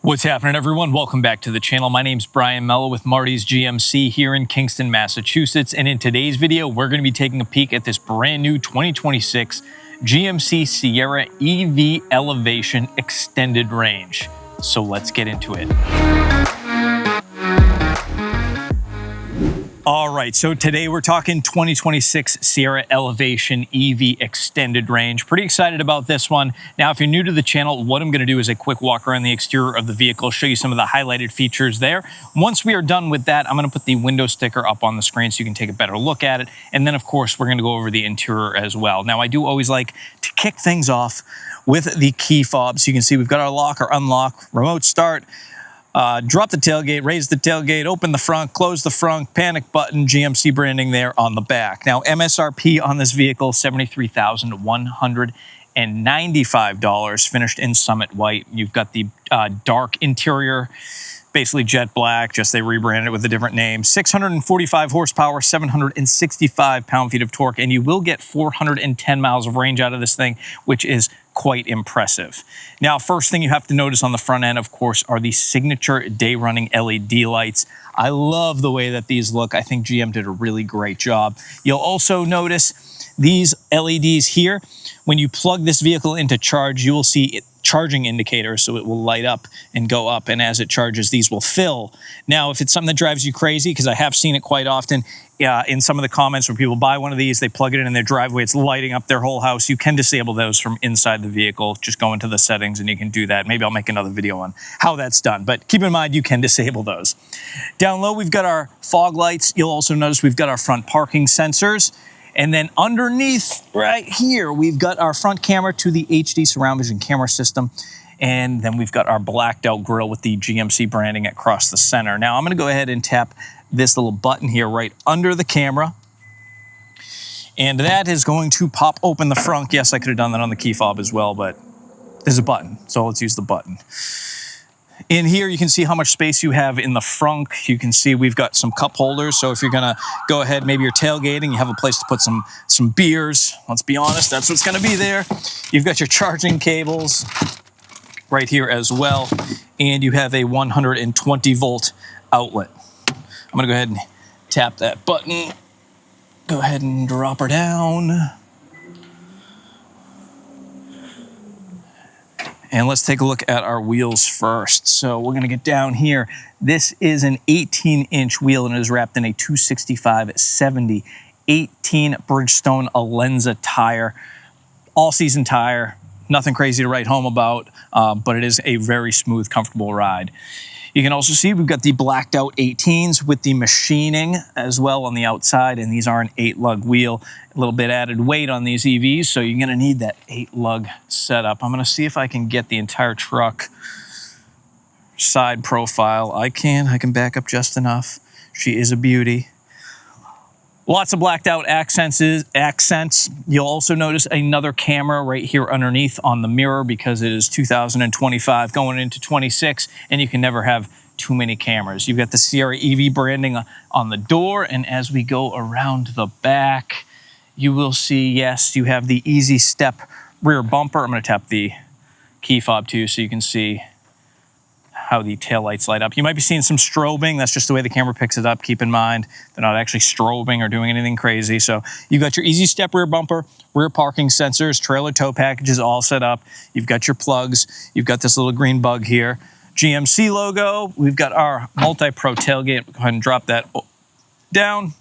What's happening, everyone? Welcome back to the channel. My name's Brian Mello with Marty's GMC here in Kingston, Massachusetts. And in today's video, we're going to be taking a peek at this brand new 2026 GMC Sierra EV Elevation Extended Range. So let's get into it. All right, so today we're talking 2026 Sierra Elevation EV Extended Range. Pretty excited about this one. Now, if you're new to the channel, what I'm gonna do is a quick walk around the exterior of the vehicle, show you some of the highlighted features there. Once we are done with that, I'm gonna put the window sticker up on the screen so you can take a better look at it. And then, of course, we're gonna go over the interior as well. Now, I do always like to kick things off with the key fob. So you can see we've got our lock or unlock, remote start, drop the tailgate, raise the tailgate, open the front, close the front, panic button, GMC branding there on the back. Now, MSRP on this vehicle, $73,195, finished in Summit White. You've got the dark interior, basically jet black, just they rebranded it with a different name. 645 horsepower, 765 pound-feet of torque, and you will get 410 miles of range out of this thing, which is quite impressive. Now, first thing you have to notice on the front end, of course, are the signature day-running LED lights. I love the way that these look. I think GM did a really great job. You'll also notice these LEDs here. When you plug this vehicle into charge, you will see charging indicators, so it will light up and go up, and as it charges, these will fill. Now, if it's something that drives you crazy, because I have seen it quite often in some of the comments where people buy one of these, they plug it in their driveway, it's lighting up their whole house, you can disable those from inside the vehicle. Just go into the settings and you can do that. Maybe I'll make another video on how that's done, but keep in mind you can disable those. Down low, we've got our fog lights. You'll also notice we've got our front parking sensors. And then underneath right here, we've got our front camera to the HD surround vision camera system. And then we've got our blacked out grille with the GMC branding across the center. Now I'm gonna go ahead and tap this little button here right under the camera. And that is going to pop open the frunk. Yes, I could have done that on the key fob as well, but there's a button, so let's use the button. In here, you can see how much space you have in the frunk. You can see we've got some cup holders. So if you're gonna go ahead, maybe you're tailgating, you have a place to put some beers. Let's be honest, that's what's gonna be there. You've got your charging cables right here as well. And you have a 120 volt outlet. I'm gonna go ahead and tap that button. Go ahead and drop her down. And let's take a look at our wheels first. So we're gonna get down here. This is an 18-inch wheel and it is wrapped in a 265/70 18 Bridgestone Alenza tire. All-season tire, nothing crazy to write home about, but it is a very smooth, comfortable ride. You can also see we've got the blacked out 18s with the machining as well on the outside, and these are an 8-lug wheel. A little bit added weight on these EVs, so you're gonna need that 8-lug setup. I'm gonna see if I can get the entire truck side profile. I can back up just enough. She is a beauty. Lots of blacked out accents. You'll also notice another camera right here underneath on the mirror because it is 2025 going into 26, and you can never have too many cameras. You've got the Sierra EV branding on the door, and as we go around the back, you will see, yes, you have the easy step rear bumper. I'm gonna tap the key fob too so you can see how the taillights light up. You might be seeing some strobing. That's just the way the camera picks it up. Keep in mind, they're not actually strobing or doing anything crazy. So you've got your easy step rear bumper, rear parking sensors, trailer tow packages all set up. You've got your plugs. You've got this little green bug here. GMC logo. We've got our multi-pro tailgate. Go ahead and drop that down.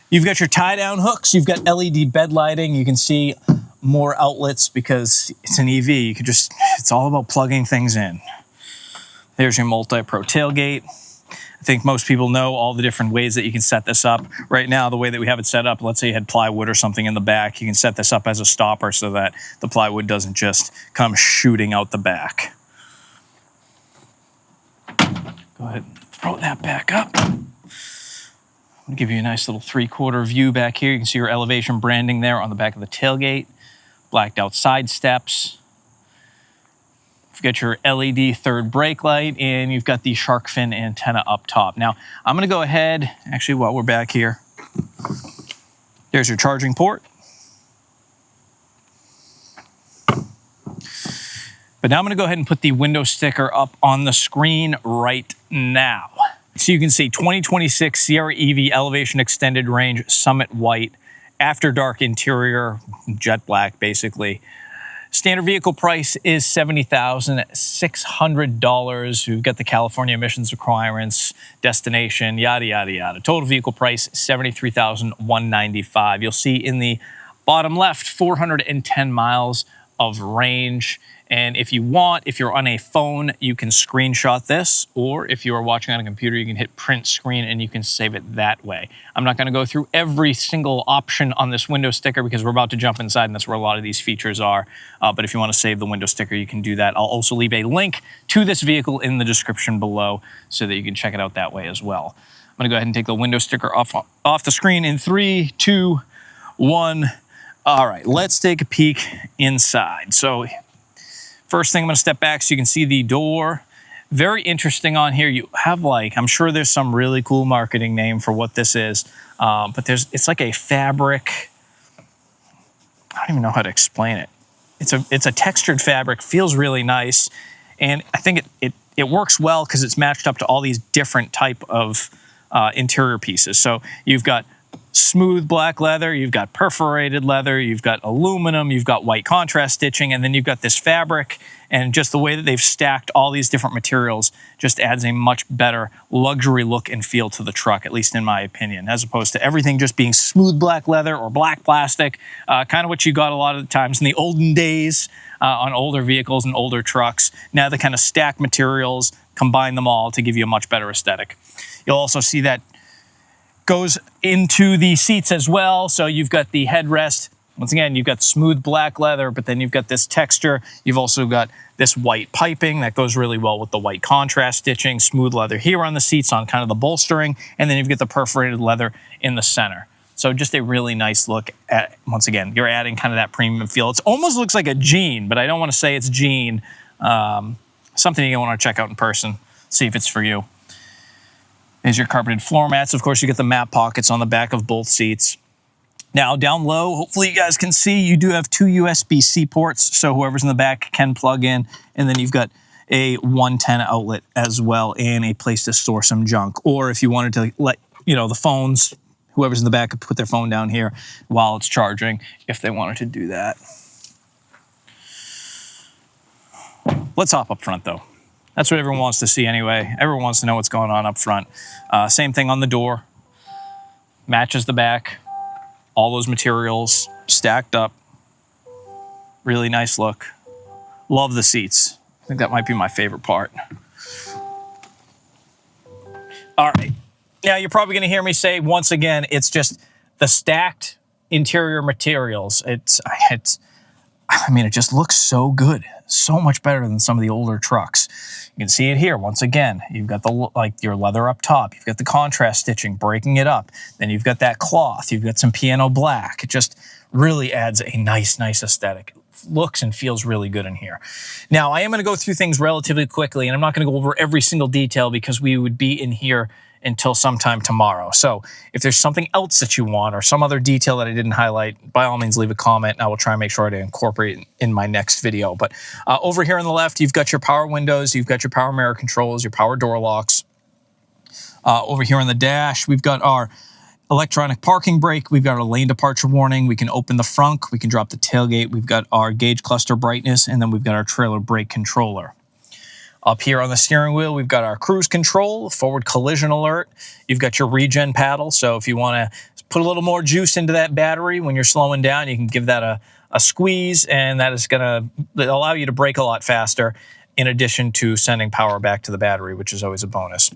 You've got your tie-down hooks. You've got LED bed lighting. You can see more outlets because it's an EV. You could just, it's all about plugging things in. There's your multi-pro tailgate. I think most people know all the different ways that you can set this up. Right now, the way that we have it set up, let's say you had plywood or something in the back, you can set this up as a stopper so that the plywood doesn't just come shooting out the back. Go ahead and throw that back up. I'm gonna give you a nice little 3/4 view back here. You can see your elevation branding there on the back of the tailgate. Blacked out side steps. You've got your LED third brake light, and you've got the shark fin antenna up top. Now, I'm gonna go ahead, actually, while we're back here, there's your charging port. But now I'm going to go ahead and put the window sticker up on the screen right now. So you can see 2026 Sierra EV Elevation Extended Range Summit White, After Dark interior, jet black basically. Standard vehicle price is $70,600. We've got the California emissions requirements, destination, yada, yada, yada. Total vehicle price, $73,195. You'll see in the bottom left, 410 miles of range. And if you want, if you're on a phone, you can screenshot this, or if you are watching on a computer, you can hit print screen and you can save it that way. I'm not going to go through every single option on this window sticker because we're about to jump inside and that's where a lot of these features are. But if you want to save the window sticker, you can do that. I'll also leave a link to this vehicle in the description below so that you can check it out that way as well. I'm going to go ahead and take the window sticker off the screen in 3, 2, 1. All right, let's take a peek inside. So first thing, I'm going to step back so you can see the door. Very interesting on here. You have like, I'm sure there's some really cool marketing name for what this is, but it's like a fabric. I don't even know how to explain it. It's a textured fabric, feels really nice, and I think it works well because it's matched up to all these different type of interior pieces. So you've got smooth black leather, you've got perforated leather, you've got aluminum, you've got white contrast stitching, and then you've got this fabric, and just the way that they've stacked all these different materials just adds a much better luxury look and feel to the truck, at least in my opinion, as opposed to everything just being smooth black leather or black plastic, kind of what you got a lot of the times in the olden days on older vehicles and older trucks. Now they kind of stack materials, combine them all to give you a much better aesthetic. You'll also see that goes into the seats as well. So you've got the headrest. Once again, you've got smooth black leather, but then you've got this texture. You've also got this white piping that goes really well with the white contrast stitching, smooth leather here on the seats on kind of the bolstering, and then you've got the perforated leather in the center. So just a really nice look at, once again, you're adding kind of that premium feel. It almost looks like a jean, but I don't want to say it's jean. Something you want to check out in person, see if it's for you. There's your carpeted floor mats. Of course, you get the map pockets on the back of both seats. Now, down low, hopefully you guys can see, you do have 2 USB-C ports, so whoever's in the back can plug in. And then you've got a 110 outlet as well and a place to store some junk. Or if you wanted to let, the phones, whoever's in the back could put their phone down here while it's charging if they wanted to do that. Let's hop up front, though. That's what everyone wants to see anyway. Everyone wants to know what's going on up front. Same thing on the door. Matches the back. All those materials stacked up. Really nice look. Love the seats. I think that might be my favorite part. All right. Now, you're probably going to hear me say, once again, it's just the stacked interior materials. It just looks so good. So much better than some of the older trucks. You can see it here. Once again, you've got your leather up top. You've got the contrast stitching, breaking it up. Then you've got that cloth. You've got some piano black. It just really adds a nice aesthetic. It looks and feels really good in here. Now, I am going to go through things relatively quickly, and I'm not going to go over every single detail because we would be in here until sometime tomorrow. So if there's something else that you want or some other detail that I didn't highlight, by all means, leave a comment and I will try and make sure to incorporate it in my next video. But over here on the left, you've got your power windows, you've got your power mirror controls, your power door locks. Over here on the dash, we've got our electronic parking brake. We've got our lane departure warning. We can open the frunk. We can drop the tailgate. We've got our gauge cluster brightness, and then we've got our trailer brake controller. Up here on the steering wheel, we've got our cruise control, forward collision alert. You've got your regen paddle, so if you want to put a little more juice into that battery when you're slowing down, you can give that a squeeze, and that is going to allow you to brake a lot faster, in addition to sending power back to the battery, which is always a bonus.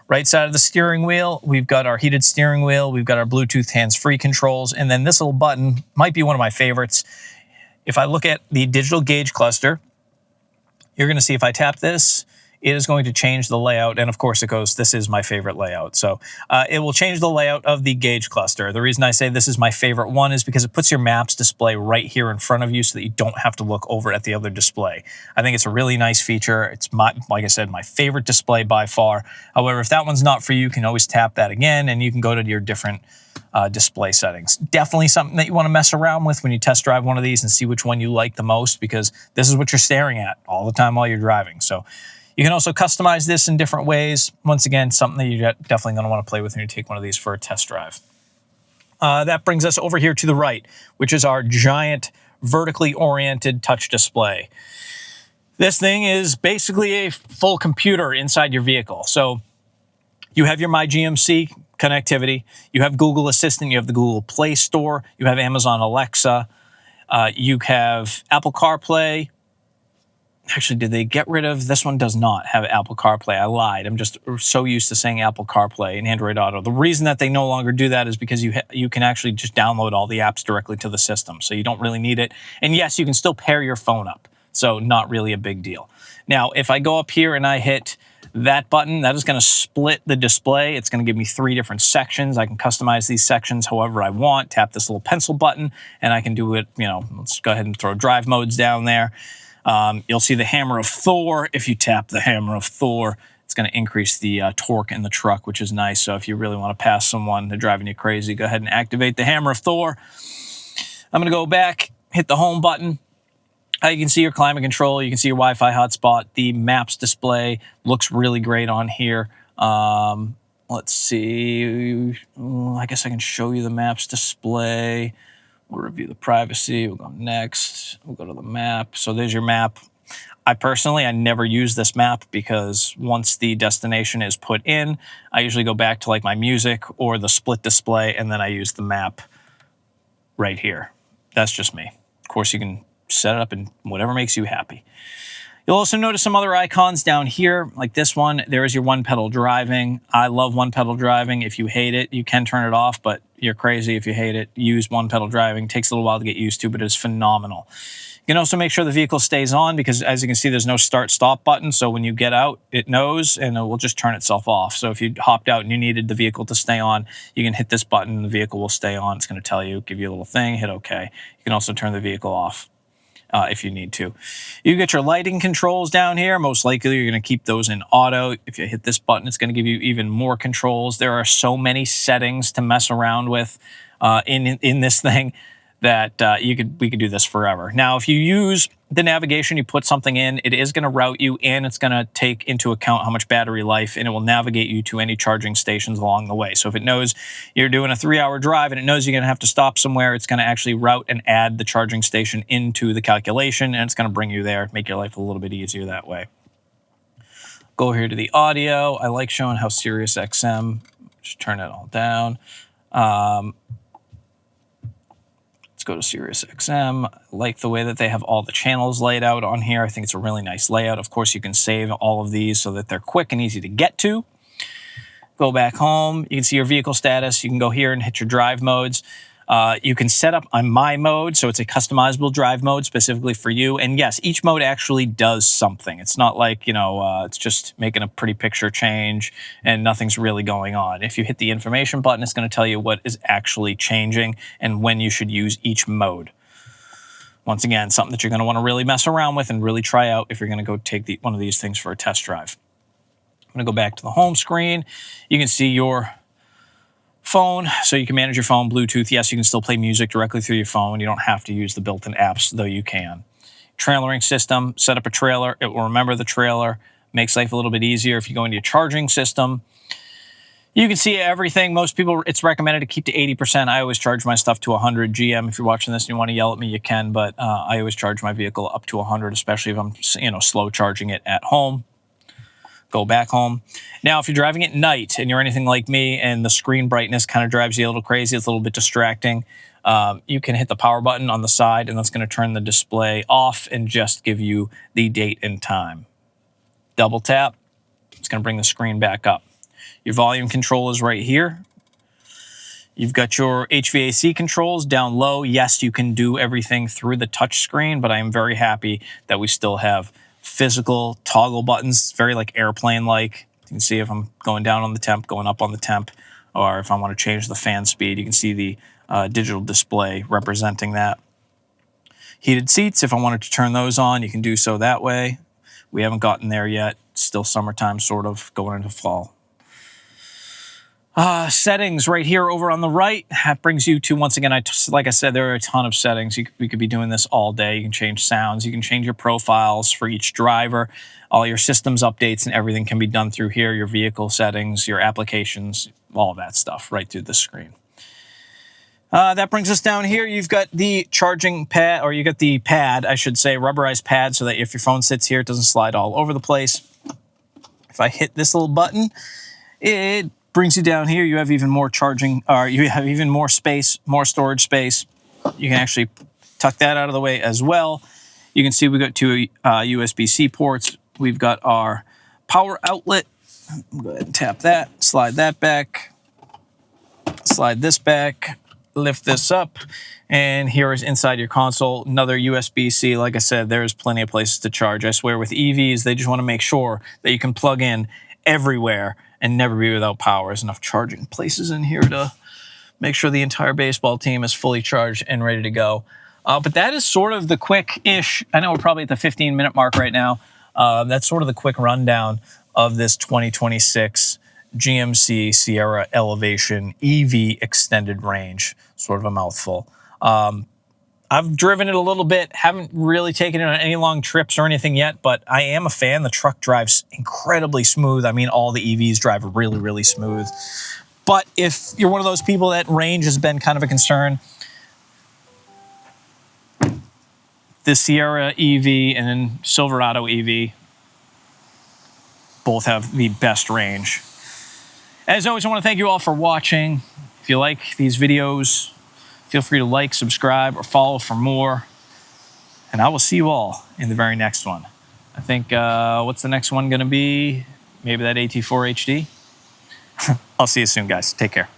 Right side of the steering wheel, we've got our heated steering wheel, we've got our Bluetooth hands-free controls, and then this little button might be one of my favorites. If I look at the digital gauge cluster, you're going to see if I tap this, it is going to change the layout. And of course it goes, this is my favorite layout. So it will change the layout of the gauge cluster. The reason I say this is my favorite one is because it puts your maps display right here in front of you so that you don't have to look over at the other display. I think it's a really nice feature. It's like I said, my favorite display by far. However, if that one's not for you, you can always tap that again and you can go to your different display settings. Definitely something that you want to mess around with when you test drive one of these and see which one you like the most, because this is what you're staring at all the time while you're driving. So you can also customize this in different ways. Once again, something that you're definitely going to want to play with when you take one of these for a test drive. That brings us over here to the right, which is our giant vertically oriented touch display. This thing is basically a full computer inside your vehicle. So you have your My GMC connectivity, you have Google Assistant, you have the Google Play Store, you have Amazon Alexa, you have Apple CarPlay. Actually, did they get rid of, this one does not have Apple CarPlay. I lied. I'm just so used to saying Apple CarPlay and Android Auto. The reason that they no longer do that is because you can actually just download all the apps directly to the system. So you don't really need it. And yes, you can still pair your phone up. So not really a big deal. Now, if I go up here and I hit that button, that is going to split the display. It's going to give me 3 different sections. I can customize these sections however I want. Tap this little pencil button and I can do it, let's go ahead and throw drive modes down there. You'll see the hammer of Thor. If you tap the hammer of Thor, it's going to increase the torque in the truck, which is nice. So if you really want to pass someone, they're driving you crazy, go ahead and activate the hammer of Thor. I'm going to go back, hit the home button. You can see your climate control. You can see your Wi-Fi hotspot. The maps display looks really great on here. Let's see. I guess I can show you the maps display. We'll review the privacy. We'll go next. We'll go to the map. So there's your map. I never use this map because once the destination is put in, I usually go back to like my music or the split display, and then I use the map right here. That's just me. Of course, you can set it up in whatever makes you happy. You'll also notice some other icons down here, like this one. There is your one-pedal driving. I love one-pedal driving. If you hate it, you can turn it off, but you're crazy if you hate it. Use one-pedal driving. It takes a little while to get used to, but it's phenomenal. You can also make sure the vehicle stays on because, as you can see, there's no start-stop button. So when you get out, it knows, and it will just turn itself off. So if you hopped out and you needed the vehicle to stay on, you can hit this button and the vehicle will stay on. It's going to tell you, give you a little thing, hit OK. You can also turn the vehicle off if you need to. You get your lighting controls down here. Most likely you're going to keep those in auto. If you hit this button, it's going to give you even more controls. There are so many settings to mess around with in this thing that we could do this forever. Now, if you use the navigation, you put something in, it is going to route you, and it's going to take into account how much battery life, and it will navigate you to any charging stations along the way. So if it knows you're doing a 3-hour drive and it knows you're going to have to stop somewhere, it's going to actually route and add the charging station into the calculation, and it's going to bring you there, make your life a little bit easier that way. Go here to the audio. I like showing how Sirius XM, just turn it all down. Let's go to Sirius XM. I like the way that they have all the channels laid out on here. I think it's a really nice layout. Of course, you can save all of these so that they're quick and easy to get to. Go back home. You can see your vehicle status. You can go here and hit your drive modes. You can set up on my mode, so it's a customizable drive mode specifically for you. And yes, each mode actually does something. It's not like, it's just making a pretty picture change and nothing's really going on. If you hit the information button, it's going to tell you what is actually changing and when you should use each mode. Once again, something that you're going to want to really mess around with and really try out if you're going to go take one of these things for a test drive. I'm going to go back to the home screen. You can see your phone, so you can manage your phone, Bluetooth. Yes, you can still play music directly through your phone. You don't have to use the built-in apps, though you can. Trailering system, set up a trailer. It will remember the trailer. Makes life a little bit easier if you go into your charging system. You can see everything. Most people, it's recommended to keep to 80%. I always charge my stuff to 100. GM, if you're watching this and you want to yell at me, you can, but I always charge my vehicle up to 100, especially if I'm slow charging it at home. Go back home. Now, if you're driving at night and you're anything like me and the screen brightness kind of drives you a little crazy, it's a little bit distracting, you can hit the power button on the side and that's going to turn the display off and just give you the date and time. Double tap, it's going to bring the screen back up. Your volume control is right here. You've got your HVAC controls down low. Yes, you can do everything through the touch screen, but I am very happy that we still have physical toggle buttons, very like airplane-like. You can see if I'm going down on the temp, going up on the temp, or if I want to change the fan speed, you can see the digital display representing that. Heated seats, if I wanted to turn those on, you can do so that way. We haven't gotten there yet. It's still summertime, sort of, going into fall. Settings right here over on the right. That brings you to, once again, like I said, there are a ton of settings. We could be doing this all day. You can change sounds. You can change your profiles for each driver. All your systems updates and everything can be done through here. Your vehicle settings, your applications, all of that stuff right through the screen. That brings us down here. You've got the charging pad, or you got the pad, I should say, rubberized pad, so that if your phone sits here, it doesn't slide all over the place. If I hit this little button, it brings you down here. You have even more charging, or you have even more space, more storage space. You can actually tuck that out of the way as well. You can see we've got two USB-C ports. We've got our power outlet. Go ahead and tap that, slide that back, slide this back, lift this up, and here is inside your console, another USB-C. Like I said, there's plenty of places to charge. I swear with EVs, they just want to make sure that you can plug in everywhere and never be without power. There's enough charging places in here to make sure the entire baseball team is fully charged and ready to go. But that is sort of the quick-ish, I know we're probably at the 15-minute mark right now. That's sort of the quick rundown of this 2026 GMC Sierra Elevation EV extended range. Sort of a mouthful. I've driven it a little bit, haven't really taken it on any long trips or anything yet, but I am a fan. The truck drives incredibly smooth. I mean, all the EVs drive really, really smooth. But if you're one of those people that range has been kind of a concern, the Sierra EV and then Silverado EV both have the best range. As always, I want to thank you all for watching. If you like these videos, feel free to like, subscribe, or follow for more. And I will see you all in the very next one. I think, what's the next one going to be? Maybe that AT4 HD? I'll see you soon, guys. Take care.